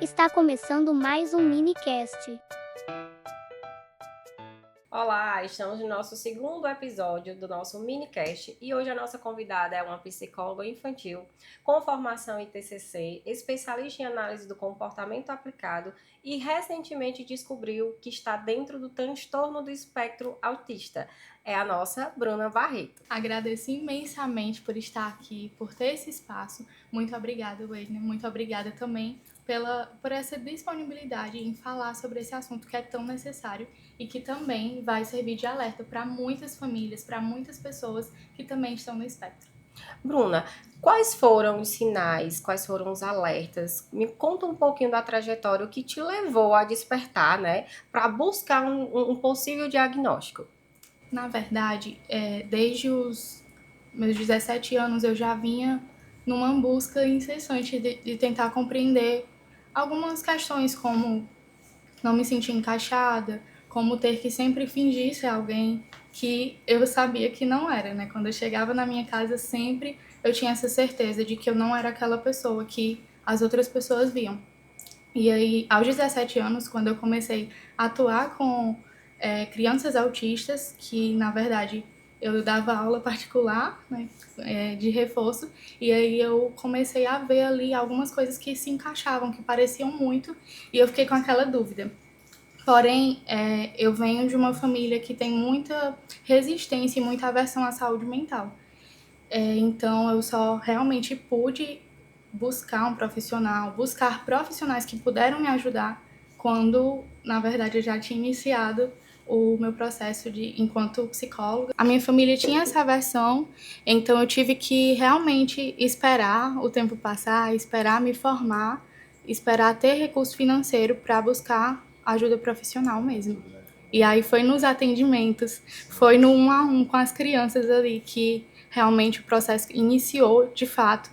Está começando mais um minicast. Olá, estamos no nosso segundo episódio do nosso minicast e hoje a nossa convidada é uma psicóloga infantil com formação em TCC, especialista em análise do comportamento aplicado e recentemente descobriu que está dentro do transtorno do espectro autista. É a nossa Bruna Barreto. Agradeço imensamente por estar aqui, por ter esse espaço. Muito obrigada, Weidner. Muito obrigada também por essa disponibilidade em falar sobre esse assunto que é tão necessário e que também vai servir de alerta para muitas famílias, para muitas pessoas que também estão no espectro. Bruna, quais foram os sinais, quais foram os alertas? Me conta um pouquinho da trajetória, o que te levou a despertar, né, para buscar um possível diagnóstico. Na verdade, desde os meus 17 anos eu já vinha numa busca incessante de tentar compreender algumas questões como não me sentir encaixada, como ter que sempre fingir ser alguém que eu sabia que não era, né? Quando eu chegava na minha casa, sempre eu tinha essa certeza de que eu não era aquela pessoa que as outras pessoas viam. E aí, aos 17 anos, quando eu comecei a atuar com crianças autistas, que na verdade eu dava aula particular, né, de reforço, e aí eu comecei a ver ali algumas coisas que se encaixavam, que pareciam muito, e eu fiquei com aquela dúvida. Porém, eu venho de uma família que tem muita resistência e muita aversão à saúde mental. Então, eu só realmente pude buscar um profissional, buscar profissionais que puderam me ajudar quando, na verdade, eu já tinha iniciado o meu processo enquanto psicóloga. A minha família tinha essa aversão, então eu tive que realmente esperar o tempo passar, esperar me formar, esperar ter recurso financeiro para buscar ajuda profissional mesmo. E aí foi nos atendimentos, foi no 1 a 1 com as crianças ali que realmente o processo iniciou de fato.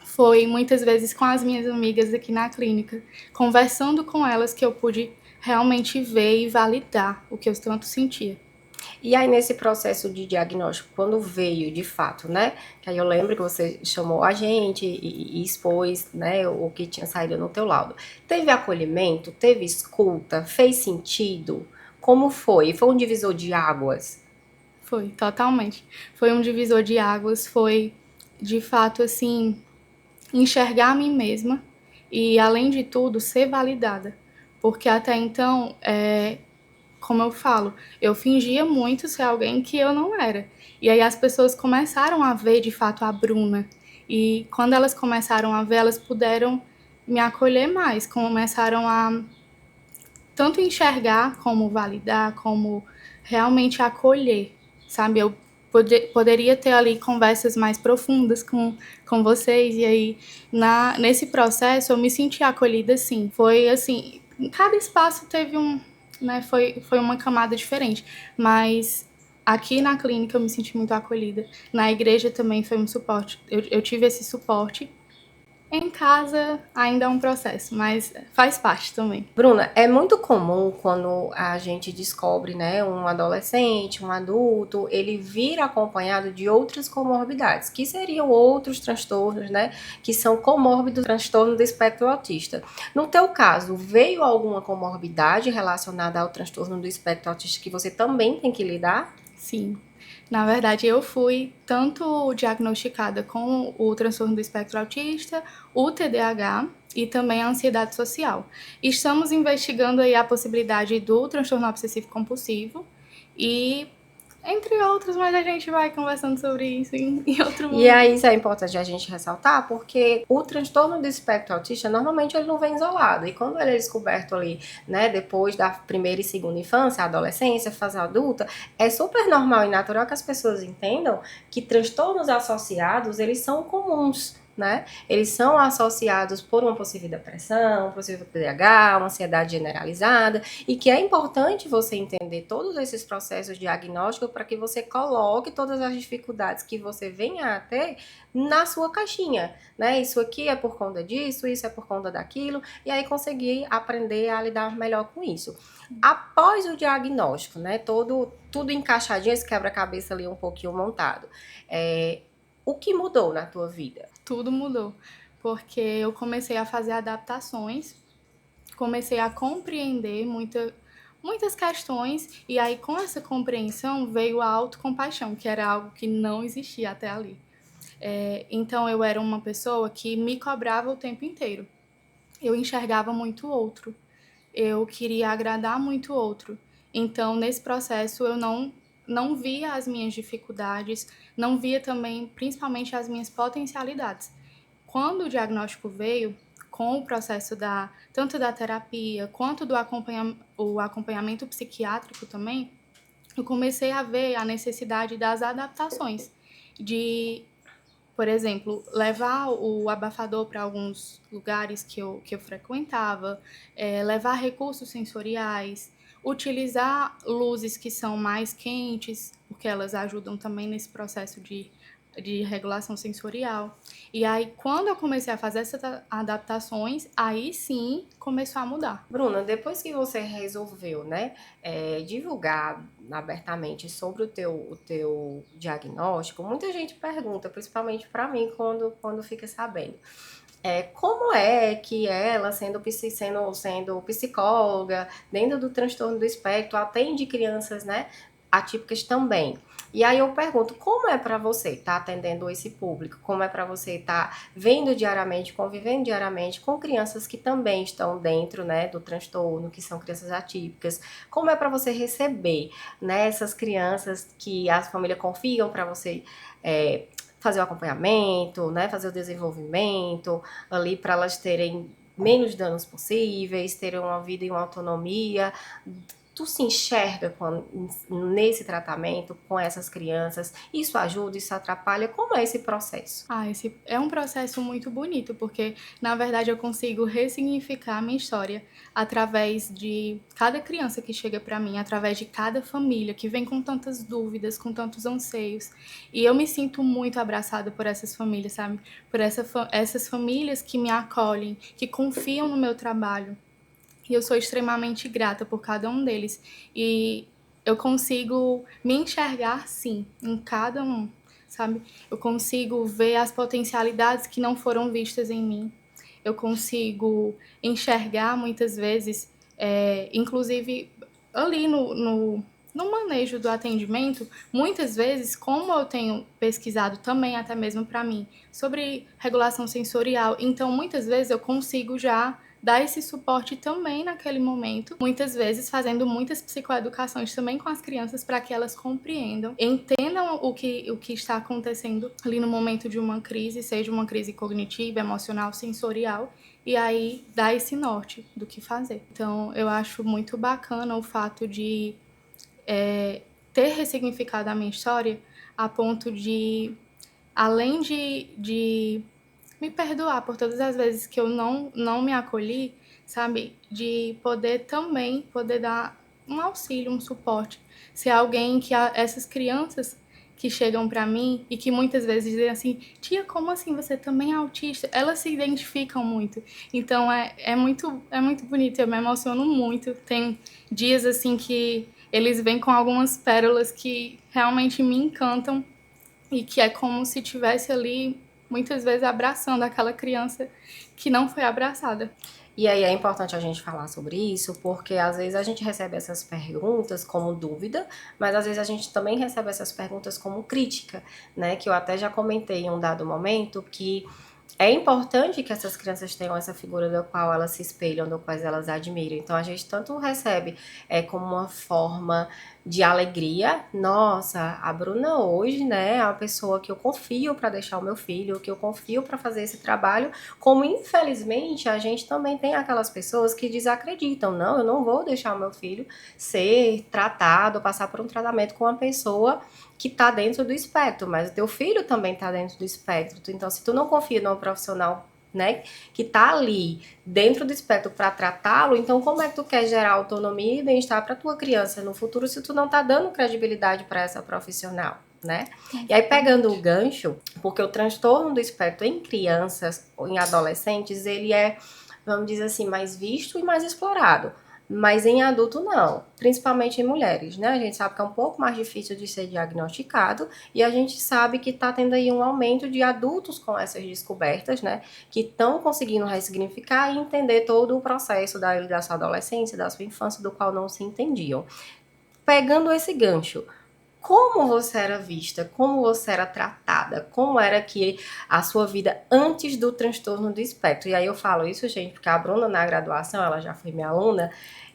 Foi muitas vezes com as minhas amigas aqui na clínica, conversando com elas que eu pude realmente ver e validar o que eu tanto sentia. E aí, nesse processo de diagnóstico, quando veio de fato, né? Que aí eu lembro que você chamou a gente e expôs, né, o que tinha saído no teu laudo. Teve acolhimento? Teve escuta? Fez sentido? Como foi? Foi um divisor de águas? Foi, totalmente. Foi um divisor de águas, foi, de fato, assim, enxergar a mim mesma e, além de tudo, ser validada. Porque até então, como eu falo, eu fingia muito ser alguém que eu não era. E aí as pessoas começaram a ver, de fato, a Bruna. E quando elas começaram a ver, elas puderam me acolher mais, começaram a tanto enxergar como validar, como realmente acolher, sabe? Eu poderia ter ali conversas mais profundas com vocês, e aí nesse processo eu me senti acolhida, sim. Foi assim, em cada espaço teve né, foi uma camada diferente, mas aqui na clínica eu me senti muito acolhida. Na igreja também foi um suporte, eu tive esse suporte. Em casa ainda é um processo, mas faz parte também. Bruna, é muito comum quando a gente descobre, né, um adolescente, um adulto, ele vir acompanhado de outras comorbidades, que seriam outros transtornos, né, que são comórbidos do transtorno do espectro autista. No teu caso, veio alguma comorbidade relacionada ao transtorno do espectro autista que você também tem que lidar? Sim. Na verdade, eu fui tanto diagnosticada com o transtorno do espectro autista, o TDAH e também a ansiedade social. Estamos investigando aí a possibilidade do transtorno obsessivo compulsivo e entre outros, mas a gente vai conversando sobre isso em outro momento. E aí isso é importante a gente ressaltar, porque o transtorno do espectro autista, normalmente ele não vem isolado. E quando ele é descoberto ali, né, depois da primeira e segunda infância, adolescência, fase adulta, é super normal e natural que as pessoas entendam que transtornos associados, eles são comuns, né? Eles são associados por uma possível depressão, possível TDAH, uma ansiedade generalizada, e que é importante você entender todos esses processos diagnósticos para que você coloque todas as dificuldades que você venha a ter na sua caixinha, né? Isso aqui é por conta disso, isso é por conta daquilo, e aí conseguir aprender a lidar melhor com isso. Após o diagnóstico, né? Tudo encaixadinho, esse quebra-cabeça ali um pouquinho montado. O que mudou na tua vida? Tudo mudou, porque eu comecei a fazer adaptações comecei a compreender muitas questões, e aí com essa compreensão veio a autocompaixão, que era algo que não existia até ali. Então eu era uma pessoa que me cobrava o tempo inteiro. Eu enxergava muito o outro. Eu queria agradar muito o outro. Então, nesse processo, eu não via as minhas dificuldades, não via também, principalmente, as minhas potencialidades. Quando o diagnóstico veio, com o processo tanto da terapia quanto do o acompanhamento psiquiátrico também, eu comecei a ver a necessidade das adaptações, de, por exemplo, levar o abafador para alguns lugares que eu frequentava, levar recursos sensoriais, utilizar luzes que são mais quentes, porque elas ajudam também nesse processo de regulação sensorial. E aí, quando eu comecei a fazer essas adaptações, aí sim começou a mudar. Bruna, depois que você resolveu, né, divulgar abertamente sobre o teu diagnóstico, muita gente pergunta, principalmente para mim, quando fica sabendo. Como é que ela, sendo psicóloga, dentro do transtorno do espectro, atende crianças, né, atípicas também? E aí eu pergunto, como é para você estar atendendo esse público? Como é para você estar vendo diariamente, convivendo diariamente com crianças que também estão dentro, né, do transtorno, que são crianças atípicas? Como é para você receber, né, essas crianças que as famílias confiam para você fazer o acompanhamento, né, fazer o desenvolvimento ali para elas terem menos danos possíveis, terem uma vida e uma autonomia? Tu se enxerga nesse tratamento com essas crianças? Isso ajuda, isso atrapalha? Como é esse processo? Esse é um processo muito bonito, porque, na verdade, eu consigo ressignificar a minha história através de cada criança que chega para mim, através de cada família que vem com tantas dúvidas, com tantos anseios. E eu me sinto muito abraçada por essas famílias, sabe? Por essas famílias que me acolhem, que confiam no meu trabalho. E eu sou extremamente grata por cada um deles. E eu consigo me enxergar, sim, em cada um, sabe? Eu consigo ver as potencialidades que não foram vistas em mim. Eu consigo enxergar, muitas vezes, inclusive ali no manejo do atendimento, muitas vezes, como eu tenho pesquisado também, até mesmo para mim, sobre regulação sensorial, então muitas vezes eu consigo já dar esse suporte também naquele momento, muitas vezes fazendo muitas psicoeducações também com as crianças para que elas compreendam, entendam o que está acontecendo ali no momento de uma crise, seja uma crise cognitiva, emocional, sensorial, e aí dar esse norte do que fazer. Então, eu acho muito bacana o fato de ter ressignificado a minha história a ponto de, além de me perdoar por todas as vezes que eu não me acolhi, sabe? De poder também dar um auxílio, um suporte. Ser alguém que essas crianças que chegam para mim e que muitas vezes dizem assim, tia, como assim, você também é autista? Elas se identificam muito. Então é muito bonito, eu me emociono muito. Tem dias assim que eles vêm com algumas pérolas que realmente me encantam e que é como se tivesse ali muitas vezes abraçando aquela criança que não foi abraçada. E aí é importante a gente falar sobre isso, porque às vezes a gente recebe essas perguntas como dúvida, mas às vezes a gente também recebe essas perguntas como crítica, né? Que eu até já comentei em um dado momento que é importante que essas crianças tenham essa figura da qual elas se espelham, do qual elas admiram. Então a gente tanto recebe como uma forma de alegria. Nossa, a Bruna hoje, né, é uma pessoa que eu confio para deixar o meu filho, que eu confio para fazer esse trabalho. Como infelizmente a gente também tem aquelas pessoas que desacreditam. Não, eu não vou deixar o meu filho ser tratado, passar por um tratamento com uma pessoa que está dentro do espectro, mas o teu filho também está dentro do espectro. Então, se tu não confia num profissional, né, que está ali dentro do espectro para tratá-lo, então como é que tu quer gerar autonomia e bem-estar para tua criança no futuro se tu não está dando credibilidade para essa profissional, né? E aí, pegando o gancho, porque o transtorno do espectro em crianças ou em adolescentes, ele é, vamos dizer assim, mais visto e mais explorado. Mas em adulto não, principalmente em mulheres, né? A gente sabe que é um pouco mais difícil de ser diagnosticado e a gente sabe que está tendo aí um aumento de adultos com essas descobertas, né? Que estão conseguindo ressignificar e entender todo o processo da sua adolescência, da sua infância, do qual não se entendiam. Pegando esse gancho, como você era vista, como você era tratada, como era que a sua vida antes do transtorno do espectro. E aí eu falo isso, gente, porque a Bruna na graduação, ela já foi minha aluna,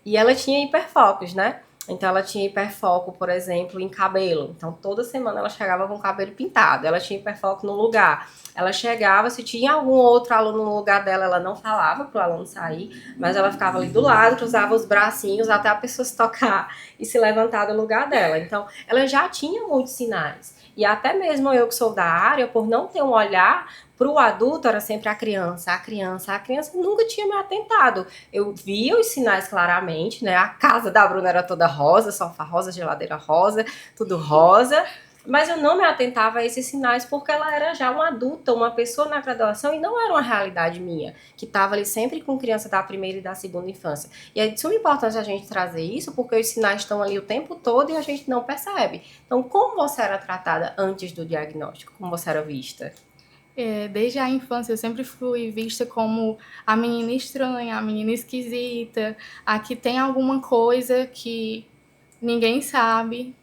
e ela tinha hiperfocos, né? Então ela tinha hiperfoco, por exemplo, em cabelo. Então toda semana ela chegava com o cabelo pintado. Ela tinha hiperfoco no lugar. Ela chegava, se tinha algum outro aluno no lugar dela, ela não falava pro aluno sair, mas ela ficava ali do lado, cruzava os bracinhos até a pessoa se tocar e se levantar do lugar dela. Então ela já tinha muitos sinais. E até mesmo eu que sou da área, por não ter um olhar para o adulto, era sempre a criança, a criança, a criança, nunca tinha me atentado. Eu via os sinais claramente, né? A casa da Bruna era toda rosa, sofá rosa, geladeira rosa, tudo rosa. Mas eu não me atentava a esses sinais porque ela era já uma adulta, uma pessoa na graduação e não era uma realidade minha, que estava ali sempre com criança da primeira e da segunda infância. E é de suma importância a gente trazer isso porque os sinais estão ali o tempo todo e a gente não percebe. Então, como você era tratada antes do diagnóstico? Como você era vista? Desde a infância eu sempre fui vista como a menina estranha, a menina esquisita, a que tem alguma coisa que ninguém sabe.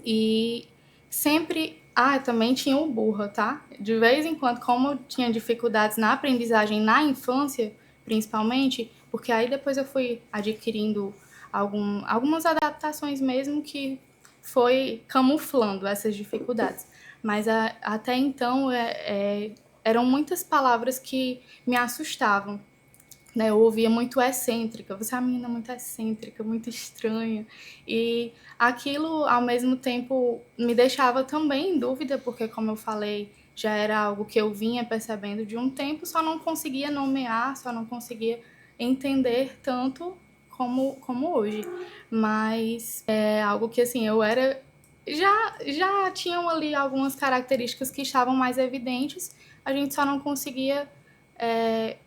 E sempre... também tinha o burra, tá? De vez em quando, como eu tinha dificuldades na aprendizagem na infância, principalmente, porque aí depois eu fui adquirindo algumas adaptações mesmo que foi camuflando essas dificuldades. Mas até então eram muitas palavras que me assustavam. Né, eu ouvia muito excêntrica, você é uma menina muito excêntrica, muito estranha, e aquilo ao mesmo tempo me deixava também em dúvida, porque como eu falei, já era algo que eu vinha percebendo de um tempo, só não conseguia nomear, só não conseguia entender tanto como hoje, mas é algo que assim, eu era, já tinham ali algumas características que estavam mais evidentes, a gente só não conseguia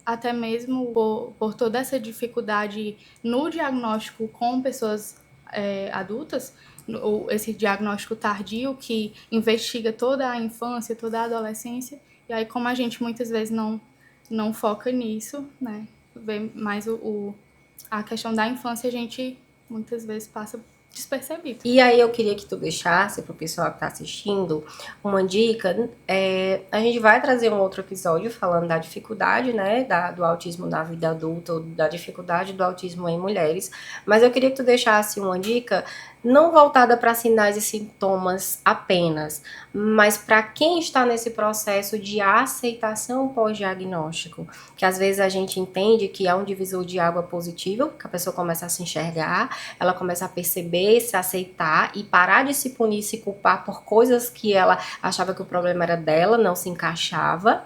até mesmo por toda essa dificuldade no diagnóstico com pessoas adultas, ou esse diagnóstico tardio que investiga toda a infância, toda a adolescência, e aí como a gente muitas vezes não foca nisso, né, vê mais a questão da infância, a gente muitas vezes passa despercebido. E aí eu queria que tu deixasse pro pessoal que tá assistindo uma dica. A gente vai trazer um outro episódio falando da dificuldade, né, do autismo na vida adulta, ou da dificuldade do autismo em mulheres. Mas eu queria que tu deixasse uma dica não voltada para sinais e sintomas apenas, mas para quem está nesse processo de aceitação pós-diagnóstico, que às vezes a gente entende que é um divisor de água positivo, que a pessoa começa a se enxergar, ela começa a perceber, se aceitar e parar de se punir, se culpar por coisas que ela achava que o problema era dela, não se encaixava.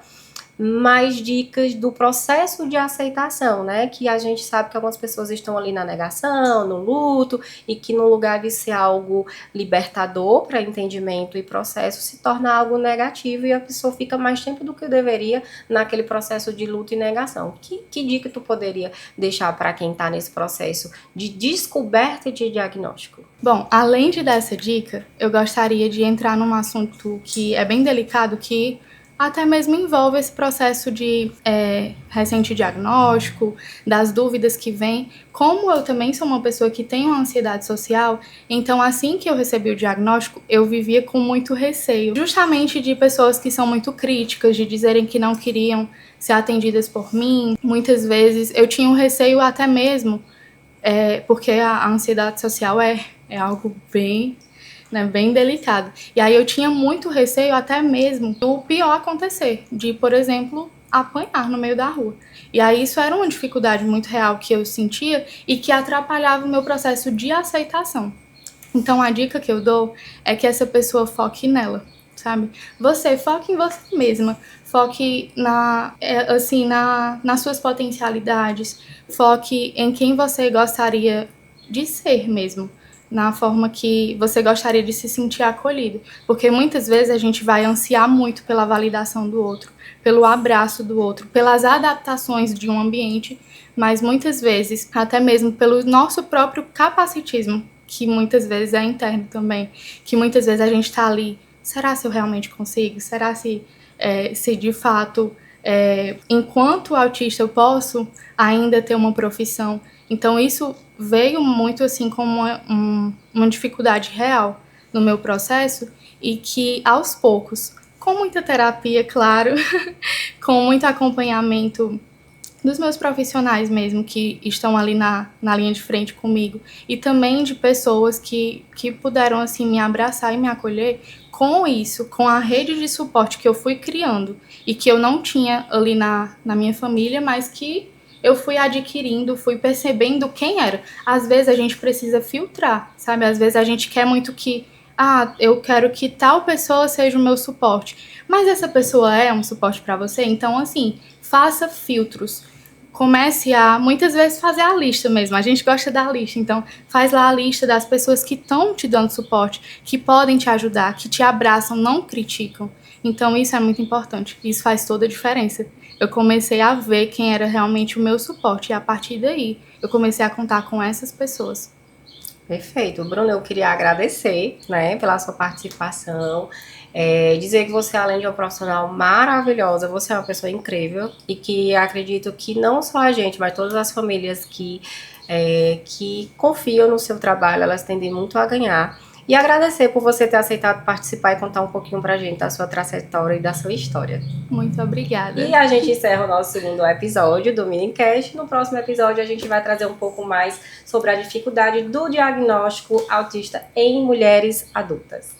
Mais dicas do processo de aceitação, né? Que a gente sabe que algumas pessoas estão ali na negação, no luto, e que no lugar de ser algo libertador para entendimento e processo, se torna algo negativo e a pessoa fica mais tempo do que deveria naquele processo de luto e negação. Que dica tu poderia deixar para quem está nesse processo de descoberta e de diagnóstico? Bom, além de dar essa dica, eu gostaria de entrar num assunto que é bem delicado, que até mesmo envolve esse processo de recente diagnóstico, das dúvidas que vêm. Como eu também sou uma pessoa que tem uma ansiedade social, então assim que eu recebi o diagnóstico, eu vivia com muito receio, justamente de pessoas que são muito críticas, de dizerem que não queriam ser atendidas por mim. Muitas vezes eu tinha um receio até mesmo, porque a ansiedade social é algo bem delicado. E aí eu tinha muito receio até mesmo do pior acontecer, de, por exemplo, apanhar no meio da rua. E aí isso era uma dificuldade muito real que eu sentia e que atrapalhava o meu processo de aceitação. Então a dica que eu dou é que essa pessoa foque nela, sabe? Você foque em você mesma, foque nas suas potencialidades, foque em quem você gostaria de ser mesmo, na forma que você gostaria de se sentir acolhido. Porque muitas vezes a gente vai ansiar muito pela validação do outro, pelo abraço do outro, pelas adaptações de um ambiente, mas muitas vezes, até mesmo pelo nosso próprio capacitismo, que muitas vezes é interno também, que muitas vezes a gente está ali, será se eu realmente consigo? Será se de fato, enquanto autista, eu posso ainda ter uma profissão? Então isso veio muito assim como uma dificuldade real no meu processo, e que aos poucos, com muita terapia, claro, com muito acompanhamento dos meus profissionais mesmo, que estão ali na linha de frente comigo, e também de pessoas que puderam assim me abraçar e me acolher, com isso, com a rede de suporte que eu fui criando e que eu não tinha ali na minha família, mas que eu fui adquirindo, fui percebendo quem era. Às vezes a gente precisa filtrar, sabe? Às vezes a gente quer muito que eu quero que tal pessoa seja o meu suporte. Mas essa pessoa é um suporte para você? Então, assim, faça filtros. Comece a, muitas vezes, fazer a lista mesmo. A gente gosta da lista, então faz lá a lista das pessoas que estão te dando suporte, que podem te ajudar, que te abraçam, não criticam. Então isso é muito importante, isso faz toda a diferença. Eu comecei a ver quem era realmente o meu suporte, e a partir daí eu comecei a contar com essas pessoas. Perfeito. Bruno, eu queria agradecer, né, pela sua participação. Dizer que você, além de uma profissional maravilhosa, você é uma pessoa incrível e que acredito que não só a gente, mas todas as famílias que confiam no seu trabalho, elas tendem muito a ganhar. E agradecer por você ter aceitado participar e contar um pouquinho pra gente da sua trajetória e da sua história. Muito obrigada. E a gente encerra o nosso segundo episódio do Minicast. No próximo episódio a gente vai trazer um pouco mais sobre a dificuldade do diagnóstico autista em mulheres adultas.